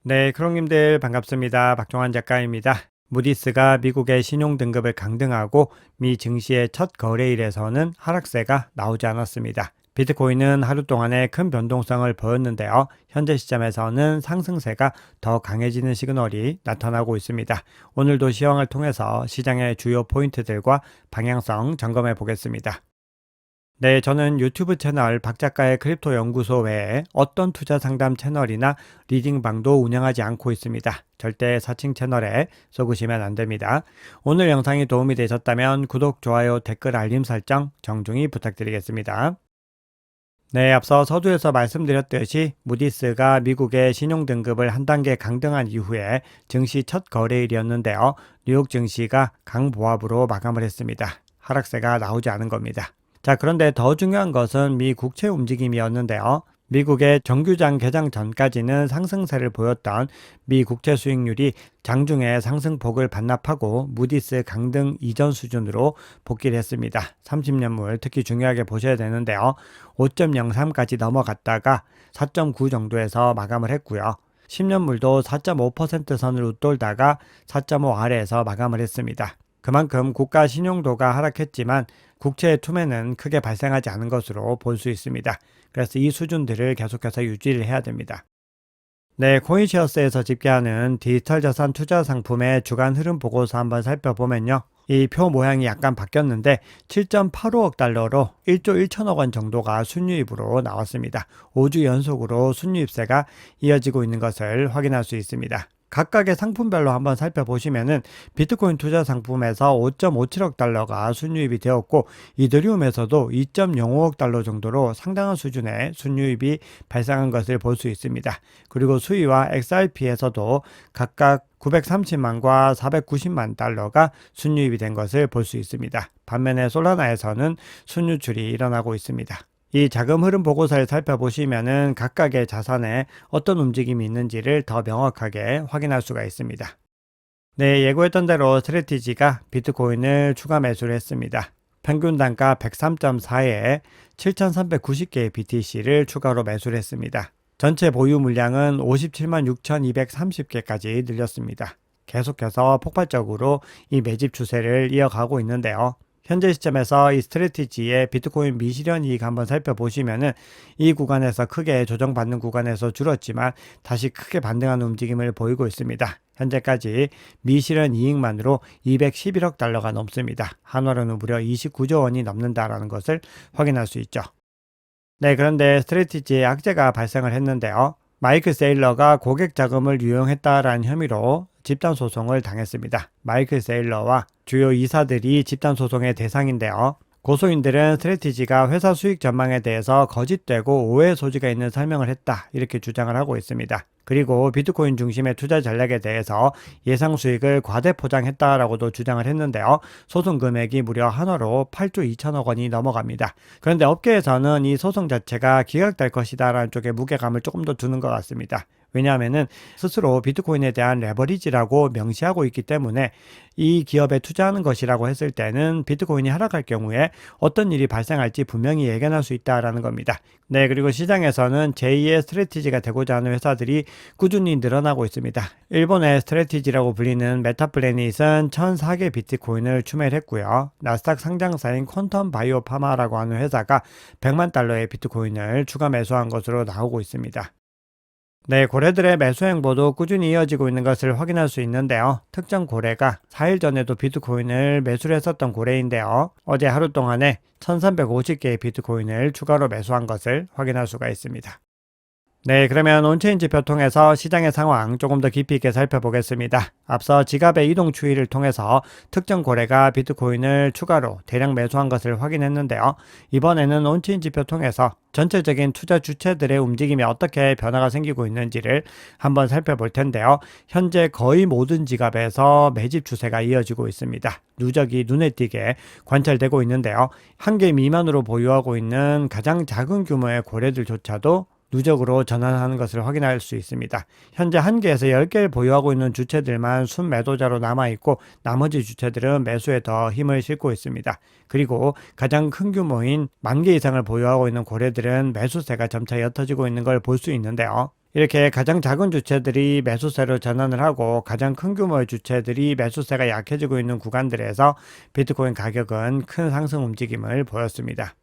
네, 크롱님들 반갑습니다. 박종환 작가입니다. 무디스가 미국의 신용등급을 강등하고 미 증시의 첫 거래일에서는 하락세가 나오지 않았습니다. 비트코인은 하루 동안에 큰 변동성을 보였는데요. 현재 시점에서는 상승세가 더 강해지는 시그널이 나타나고 있습니다. 오늘도 시황을 통해서 시장의 주요 포인트들과 방향성 점검해 보겠습니다. 네, 저는 유튜브 채널 박작가의 크립토 연구소 외에 어떤 투자 상담 채널이나 리딩방도 운영하지 않고 있습니다. 절대 사칭 채널에 속으시면 안 됩니다. 오늘 영상이 도움이 되셨다면 구독, 좋아요, 댓글, 알림 설정 정중히 부탁드리겠습니다. 네, 앞서 서두에서 말씀드렸듯이 무디스가 미국의 신용등급을 한 단계 강등한 이후에 증시 첫 거래일이었는데요. 뉴욕 증시가 강보합으로 마감을 했습니다. 하락세가 나오지 않은 겁니다. 자, 그런데 더 중요한 것은 미 국채 움직임이었는데요. 미국의 정규장 개장 전까지는 상승세를 보였던 미 국채 수익률이 장중에 상승폭을 반납하고 무디스 강등 이전 수준으로 복귀를 했습니다. 30년물 특히 중요하게 보셔야 되는데요. 5.03까지 넘어갔다가 4.9 정도에서 마감을 했고요. 10년물도 4.5% 선을 웃돌다가 4.5 아래에서 마감을 했습니다. 그만큼 국가 신용도가 하락했지만 국채의 투매는 크게 발생하지 않은 것으로 볼 수 있습니다. 그래서 이 수준들을 계속해서 유지를 해야 됩니다. 네, 코인시어스에서 집계하는 디지털 자산 투자 상품의 주간 흐름 보고서 한번 살펴보면요. 이 표 모양이 약간 바뀌었는데 7.85억 달러로 1조 1천억 원 정도가 순유입으로 나왔습니다. 5주 연속으로 순유입세가 이어지고 있는 것을 확인할 수 있습니다. 각각의 상품별로 한번 살펴보시면은 비트코인 투자 상품에서 5.57억 달러가 순유입이 되었고 이더리움에서도 2.05억 달러 정도로 상당한 수준의 순유입이 발생한 것을 볼 수 있습니다. 그리고 수위와 XRP에서도 각각 930만과 490만 달러가 순유입이 된 것을 볼 수 있습니다. 반면에 솔라나에서는 순유출이 일어나고 있습니다. 이 자금 흐름 보고서를 살펴보시면은 각각의 자산에 어떤 움직임이 있는지를 더 명확하게 확인할 수가 있습니다. 네, 예고했던 대로 스트래티지가 비트코인을 추가 매수를 했습니다. 평균 단가 103.4에 7,390개의 BTC를 추가로 매수를 했습니다. 전체 보유 물량은 57만 6,230개까지 늘렸습니다. 계속해서 폭발적으로 이 매집 추세를 이어가고 있는데요. 현재 시점에서 이 스트래티지의 비트코인 미실현 이익 한번 살펴보시면은 이 구간에서 크게 조정받는 구간에서 줄었지만 다시 크게 반등하는 움직임을 보이고 있습니다. 현재까지 미실현 이익만으로 211억 달러가 넘습니다. 한화로는 무려 29조 원이 넘는다라는 것을 확인할 수 있죠. 네, 그런데 스트래티지에 악재가 발생을 했는데요. 마이클 세일러가 고객 자금을 유용했다라는 혐의로 집단 소송을 당했습니다. 마이클 세일러와 주요 이사들이 집단 소송의 대상인데요. 고소인들은 스트래티지가 회사 수익 전망에 대해서 거짓되고 오해 소지가 있는 설명을 했다, 이렇게 주장을 하고 있습니다. 그리고 비트코인 중심의 투자 전략에 대해서 예상 수익을 과대 포장했다라고도 주장을 했는데요. 소송 금액이 무려 한화로 8조 2천억 원이 넘어갑니다. 그런데 업계에서는 이 소송 자체가 기각될 것이다라는 쪽에 무게감을 조금 더 두는 것 같습니다. 왜냐하면은 스스로 비트코인에 대한 레버리지라고 명시하고 있기 때문에 이 기업에 투자하는 것이라고 했을 때는 비트코인이 하락할 경우에 어떤 일이 발생할지 분명히 예견할 수 있다라는 겁니다. 네, 그리고 시장에서는 제2의 스트래티지가 되고자 하는 회사들이 꾸준히 늘어나고 있습니다. 일본의 스트래티지라고 불리는 메타플래닛은 1,004개 비트코인을 추매를 했고요. 나스닥 상장사인 퀀텀 바이오 파마라고 하는 회사가 100만 달러의 비트코인을 추가 매수한 것으로 나오고 있습니다. 네, 고래들의 매수 행보도 꾸준히 이어지고 있는 것을 확인할 수 있는데요. 특정 고래가 4일 전에도 비트코인을 매수를 했었던 고래인데요. 어제 하루 동안에 1350개의 비트코인을 추가로 매수한 것을 확인할 수가 있습니다. 네, 그러면 온체인 지표 통해서 시장의 상황 조금 더 깊이 있게 살펴보겠습니다. 앞서 지갑의 이동 추이를 통해서 특정 고래가 비트코인을 추가로 대량 매수한 것을 확인했는데요. 이번에는 온체인 지표 통해서 전체적인 투자 주체들의 움직임이 어떻게 변화가 생기고 있는지를 한번 살펴볼 텐데요. 현재 거의 모든 지갑에서 매집 추세가 이어지고 있습니다. 누적이 눈에 띄게 관찰되고 있는데요. 한 개 미만으로 보유하고 있는 가장 작은 규모의 고래들조차도 누적으로 전환하는 것을 확인할 수 있습니다. 현재 1개에서 10개를 보유하고 있는 주체들만 순매도자로 남아있고 나머지 주체들은 매수에 더 힘을 싣고 있습니다. 그리고 가장 큰 규모인 10,000개 이상을 보유하고 있는 고래들은 매수세가 점차 옅어지고 있는 걸 볼 수 있는데요. 이렇게 가장 작은 주체들이 매수세로 전환을 하고 가장 큰 규모의 주체들이 매수세가 약해지고 있는 구간들에서 비트코인 가격은 큰 상승 움직임을 보였습니다.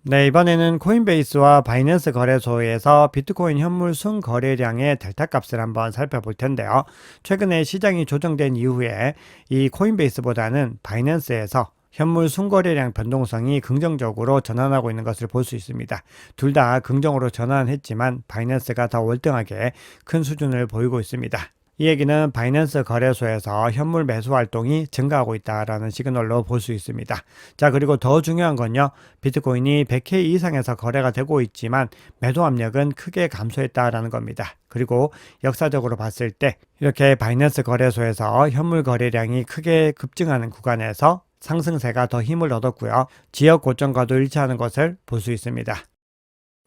네, 이번에는 코인베이스와 바이낸스 거래소에서 비트코인 현물 순 거래량의 델타 값을 한번 살펴볼 텐데요. 최근에 시장이 조정된 이후에 이 코인베이스보다는 바이낸스에서 현물 순거래량 변동성이 긍정적으로 전환하고 있는 것을 볼 수 있습니다. 둘 다 긍정으로 전환했지만 바이낸스가 더 월등하게 큰 수준을 보이고 있습니다. 이 얘기는 바이낸스 거래소에서 현물 매수 활동이 증가하고 있다라는 시그널로 볼 수 있습니다. 자, 그리고 더 중요한 건요. 비트코인이 100K 이상에서 거래가 되고 있지만 매도 압력은 크게 감소했다라는 겁니다. 그리고 역사적으로 봤을 때 이렇게 바이낸스 거래소에서 현물 거래량이 크게 급증하는 구간에서 상승세가 더 힘을 얻었고요. 지역 고점과도 일치하는 것을 볼 수 있습니다.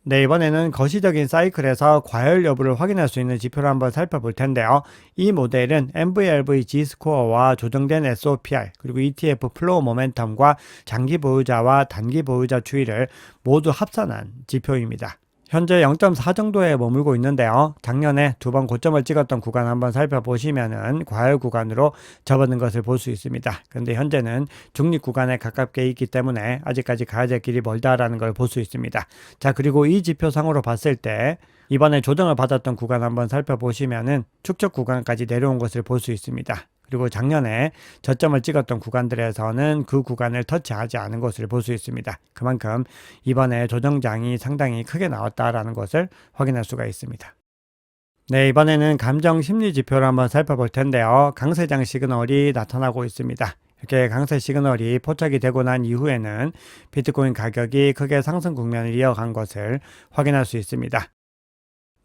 네, 이번에는 거시적인 사이클에서 과열 여부를 확인할 수 있는 지표를 한번 살펴볼 텐데요. 이 모델은 MVLV G스코어와 조정된 SOPR, 그리고 ETF 플로우 모멘텀과 장기 보유자와 단기 보유자 추이를 모두 합산한 지표입니다. 현재 0.4 정도에 머물고 있는데요. 작년에 두 번 고점을 찍었던 구간 한번 살펴보시면은 과열 구간으로 접어든 것을 볼 수 있습니다. 그런데 현재는 중립 구간에 가깝게 있기 때문에 아직까지 가야 될 길이 멀다라는 걸 볼 수 있습니다. 자, 그리고 이 지표상으로 봤을 때 이번에 조정을 받았던 구간 한번 살펴보시면은 축적 구간까지 내려온 것을 볼 수 있습니다. 그리고 작년에 저점을 찍었던 구간들에서는 그 구간을 터치하지 않은 것을 볼 수 있습니다. 그만큼 이번에 조정장이 상당히 크게 나왔다라는 것을 확인할 수가 있습니다. 네, 이번에는 감정 심리 지표를 한번 살펴볼 텐데요. 강세장 시그널이 나타나고 있습니다. 이렇게 강세 시그널이 포착이 되고 난 이후에는 비트코인 가격이 크게 상승 국면을 이어간 것을 확인할 수 있습니다.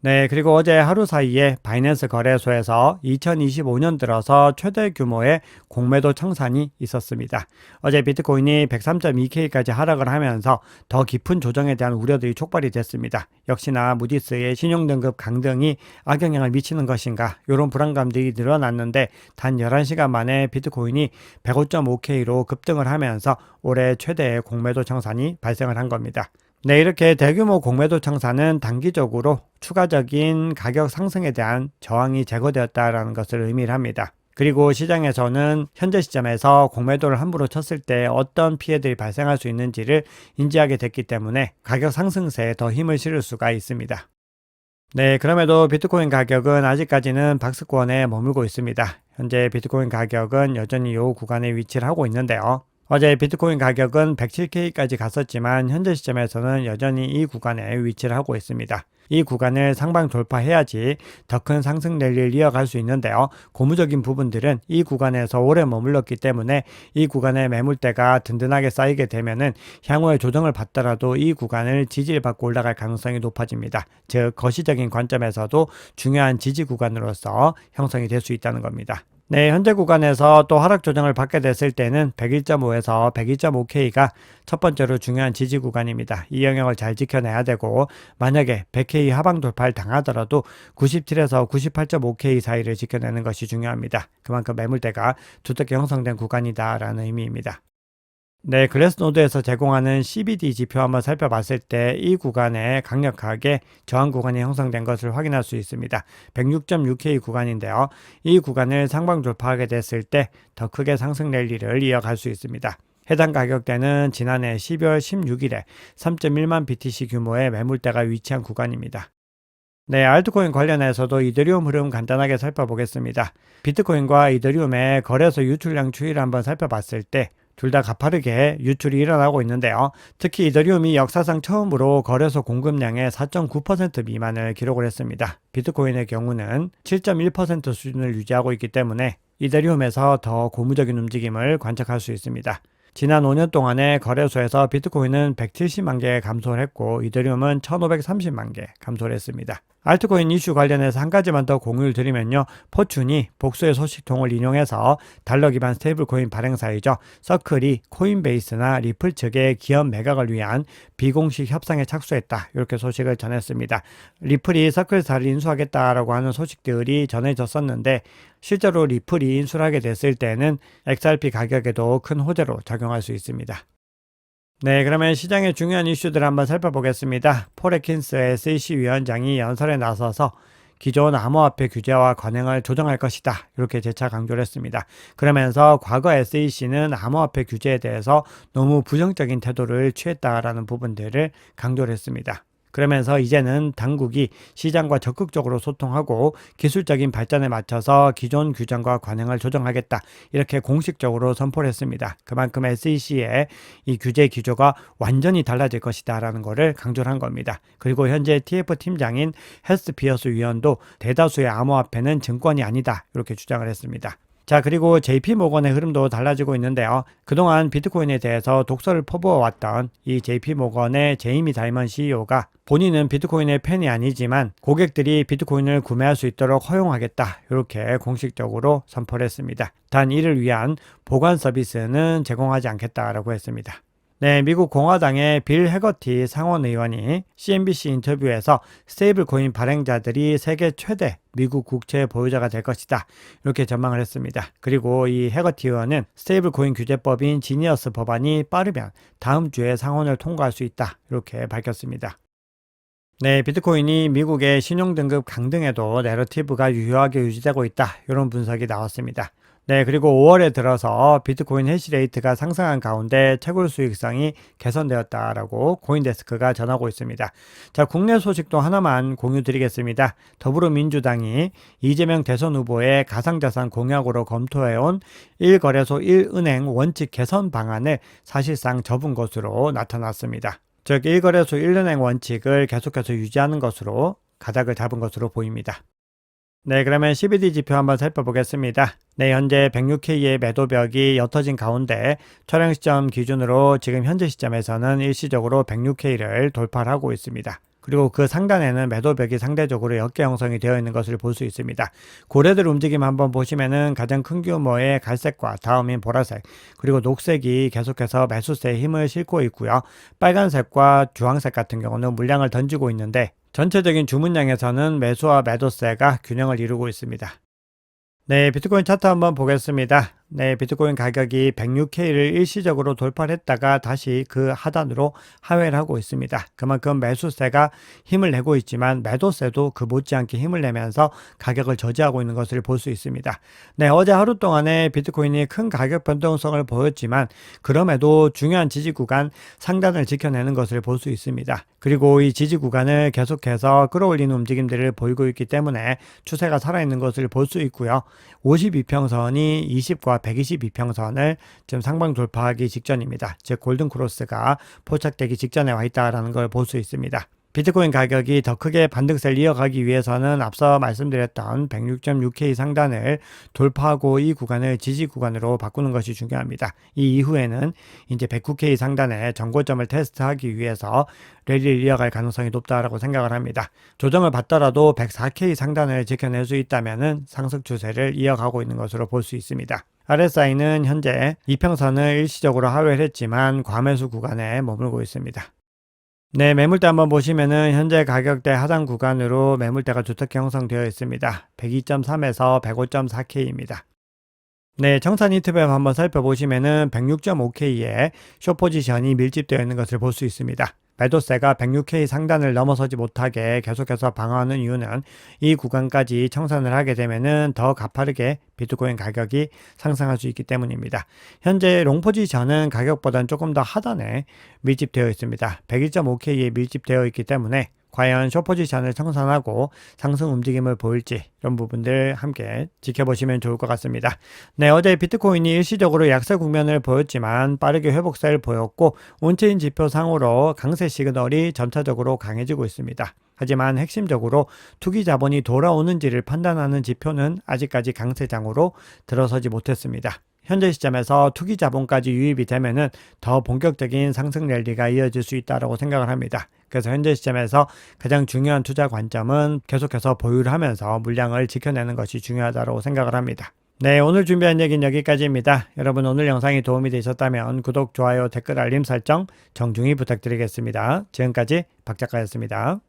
네, 그리고 어제 하루 사이에 바이낸스 거래소에서 2025년 들어서 최대 규모의 공매도 청산이 있었습니다. 어제 비트코인이 103.2K까지 하락을 하면서 더 깊은 조정에 대한 우려들이 촉발이 됐습니다. 역시나 무디스의 신용등급 강등이 악영향을 미치는 것인가, 이런 불안감들이 늘어났는데 단 11시간 만에 비트코인이 105.5K로 급등을 하면서 올해 최대의 공매도 청산이 발생을 한 겁니다. 네, 이렇게 대규모 공매도 청산은 단기적으로 추가적인 가격 상승에 대한 저항이 제거되었다라는 것을 의미를 합니다. 그리고 시장에서는 현재 시점에서 공매도를 함부로 쳤을 때 어떤 피해들이 발생할 수 있는지를 인지하게 됐기 때문에 가격 상승세에 더 힘을 실을 수가 있습니다. 네, 그럼에도 비트코인 가격은 아직까지는 박스권에 머물고 있습니다. 현재 비트코인 가격은 여전히 이 구간에 위치를 하고 있는데요. 어제 비트코인 가격은 107K까지 갔었지만 현재 시점에서는 여전히 이 구간에 위치를 하고 있습니다. 이 구간을 상방 돌파해야지 더 큰 상승 랠리를 이어갈 수 있는데요. 고무적인 부분들은 이 구간에서 오래 머물렀기 때문에 이 구간의 매물대가 든든하게 쌓이게 되면은 향후에 조정을 받더라도 이 구간을 지지를 받고 올라갈 가능성이 높아집니다. 즉 거시적인 관점에서도 중요한 지지 구간으로서 형성이 될 수 있다는 겁니다. 네, 현재 구간에서 또 하락 조정을 받게 됐을 때는 101.5에서 102.5K가 첫 번째로 중요한 지지 구간입니다. 이 영역을 잘 지켜내야 되고 만약에 100K 하방 돌파를 당하더라도 97에서 98.5K 사이를 지켜내는 것이 중요합니다. 그만큼 매물대가 두텁게 형성된 구간이다라는 의미입니다. 네, 글래스노드에서 제공하는 CBD 지표 한번 살펴봤을 때 이 구간에 강력하게 저항 구간이 형성된 것을 확인할 수 있습니다. 106.6K 구간인데요. 이 구간을 상방 돌파하게 됐을 때 더 크게 상승 랠리를 이어갈 수 있습니다. 해당 가격대는 지난해 12월 16일에 3.1만 BTC 규모의 매물대가 위치한 구간입니다. 네, 알트코인 관련해서도 이더리움 흐름 간단하게 살펴보겠습니다. 비트코인과 이더리움의 거래소 유출량 추이를 한번 살펴봤을 때 둘 다 가파르게 유출이 일어나고 있는데요. 특히 이더리움이 역사상 처음으로 거래소 공급량의 4.9% 미만을 기록을 했습니다. 비트코인의 경우는 7.1% 수준을 유지하고 있기 때문에 이더리움에서 더 고무적인 움직임을 관측할 수 있습니다. 지난 5년 동안에 거래소에서 비트코인은 170만 개 감소를 했고 이더리움은 1530만 개 감소를 했습니다. 알트코인 이슈 관련해서 한 가지만 더 공유를 드리면요. 포춘이 복수의 소식통을 인용해서 달러 기반 스테이블 코인 발행사이죠. 서클이 코인베이스나 리플 측의 기업 매각을 위한 비공식 협상에 착수했다. 이렇게 소식을 전했습니다. 리플이 서클사를 인수하겠다라고 하는 소식들이 전해졌었는데 실제로 리플이 인수를 하게 됐을 때는 XRP 가격에도 큰 호재로 작용할 수 있습니다. 네, 그러면 시장의 중요한 이슈들을 한번 살펴보겠습니다. 폴 애킨스 SEC 위원장이 연설에 나서서 기존 암호화폐 규제와 관행을 조정할 것이다, 이렇게 재차 강조를 했습니다. 그러면서 과거 SEC는 암호화폐 규제에 대해서 너무 부정적인 태도를 취했다라는 부분들을 강조를 했습니다. 그러면서 이제는 당국이 시장과 적극적으로 소통하고 기술적인 발전에 맞춰서 기존 규정과 관행을 조정하겠다, 이렇게 공식적으로 선포를 했습니다. 그만큼 SEC의 이 규제 기조가 완전히 달라질 것이다 라는 것을 강조를 한 겁니다. 그리고 현재 TF 팀장인 헬스 피어스 위원도 대다수의 암호화폐는 증권이 아니다, 이렇게 주장을 했습니다. 자, 그리고 JP 모건의 흐름도 달라지고 있는데요. 그동안 비트코인에 대해서 독서를 퍼부어왔던 이 JP 모건의 제이미 다이먼 CEO가 본인은 비트코인의 팬이 아니지만 고객들이 비트코인을 구매할 수 있도록 허용하겠다, 이렇게 공식적으로 선포를 했습니다. 단 이를 위한 보관 서비스는 제공하지 않겠다라고 했습니다. 네, 미국 공화당의 빌 해거티 상원 의원이 CNBC 인터뷰에서 스테이블 코인 발행자들이 세계 최대 미국 국채 보유자가 될 것이다, 이렇게 전망을 했습니다. 그리고 이 해거티 의원은 스테이블 코인 규제법인 지니어스 법안이 빠르면 다음 주에 상원을 통과할 수 있다, 이렇게 밝혔습니다. 네, 비트코인이 미국의 신용등급 강등에도 내러티브가 유효하게 유지되고 있다, 이런 분석이 나왔습니다. 네, 그리고 5월에 들어서 비트코인 해시레이트가 상승한 가운데 채굴 수익성이 개선되었다라고 코인데스크가 전하고 있습니다. 자, 국내 소식도 하나만 공유 드리겠습니다. 더불어민주당이 이재명 대선 후보의 가상자산 공약으로 검토해온 1거래소 1은행 원칙 개선 방안을 사실상 접은 것으로 나타났습니다. 즉 1거래소 1은행 원칙을 계속해서 유지하는 것으로 가닥을 잡은 것으로 보입니다. 네, 그러면 CBD 지표 한번 살펴보겠습니다. 네, 현재 106K의 매도벽이 옅어진 가운데 촬영 시점 기준으로 지금 현재 시점에서는 일시적으로 106K를 돌파를 하고 있습니다. 그리고 그 상단에는 매도벽이 상대적으로 옅게 형성이 되어 있는 것을 볼 수 있습니다. 고래들 움직임 한번 보시면은 가장 큰 규모의 갈색과 다음인 보라색, 그리고 녹색이 계속해서 매수세에 힘을 싣고 있고요. 빨간색과 주황색 같은 경우는 물량을 던지고 있는데 전체적인 주문량에서는 매수와 매도세가 균형을 이루고 있습니다. 네, 비트코인 차트 한번 보겠습니다. 네, 비트코인 가격이 106K를 일시적으로 돌파를 했다가 다시 그 하단으로 하회를 하고 있습니다. 그만큼 매수세가 힘을 내고 있지만 매도세도 그 못지않게 힘을 내면서 가격을 저지하고 있는 것을 볼 수 있습니다. 네, 어제 하루 동안에 비트코인이 큰 가격 변동성을 보였지만 그럼에도 중요한 지지 구간 상단을 지켜내는 것을 볼 수 있습니다. 그리고 이 지지 구간을 계속해서 끌어올리는 움직임들을 보이고 있기 때문에 추세가 살아있는 것을 볼 수 있고요. 52평선이 20과 122평선을 지금 상방 돌파하기 직전입니다. 즉 골든 크로스가 포착되기 직전에 와 있다라는 걸 볼 수 있습니다. 비트코인 가격이 더 크게 반등세를 이어가기 위해서는 앞서 말씀드렸던 106.6K 상단을 돌파하고 이 구간을 지지 구간으로 바꾸는 것이 중요합니다. 이 이후에는 이제 109K 상단의 전고점을 테스트하기 위해서 랠리를 이어갈 가능성이 높다라고 생각을 합니다. 조정을 받더라도 104K 상단을 지켜낼 수 있다면은 상승 추세를 이어가고 있는 것으로 볼 수 있습니다. RSI는 현재 이평선을 일시적으로 하회를 했지만 과매수 구간에 머물고 있습니다. 네, 매물대 한번 보시면은 현재 가격대 하단 구간으로 매물대가 두텁게 형성되어 있습니다. 102.3에서 105.4K입니다. 네, 청산 히트맵 한번 살펴보시면은 106.5K에 숏 포지션이 밀집되어 있는 것을 볼 수 있습니다. 매도세가 106K 상단을 넘어서지 못하게 계속해서 방어하는 이유는 이 구간까지 청산을 하게 되면은 더 가파르게 비트코인 가격이 상승할 수 있기 때문입니다. 현재 롱 포지션은 가격보다는 조금 더 하단에 밀집되어 있습니다. 101.5K에 밀집되어 있기 때문에 과연 숏 포지션을 청산하고 상승 움직임을 보일지 이런 부분들 함께 지켜보시면 좋을 것 같습니다. 네, 어제 비트코인이 일시적으로 약세 국면을 보였지만 빠르게 회복세를 보였고 온체인 지표상으로 강세 시그널이 점차적으로 강해지고 있습니다. 하지만 핵심적으로 투기 자본이 돌아오는지를 판단하는 지표는 아직까지 강세장으로 들어서지 못했습니다. 현재 시점에서 투기 자본까지 유입이 되면은 더 본격적인 상승 랠리가 이어질 수 있다고 생각을 합니다. 그래서 현재 시점에서 가장 중요한 투자 관점은 계속해서 보유를 하면서 물량을 지켜내는 것이 중요하다고 생각을 합니다. 네, 오늘 준비한 얘기는 여기까지입니다. 여러분 오늘 영상이 도움이 되셨다면 구독, 좋아요, 댓글, 알림 설정 정중히 부탁드리겠습니다. 지금까지 박 작가였습니다.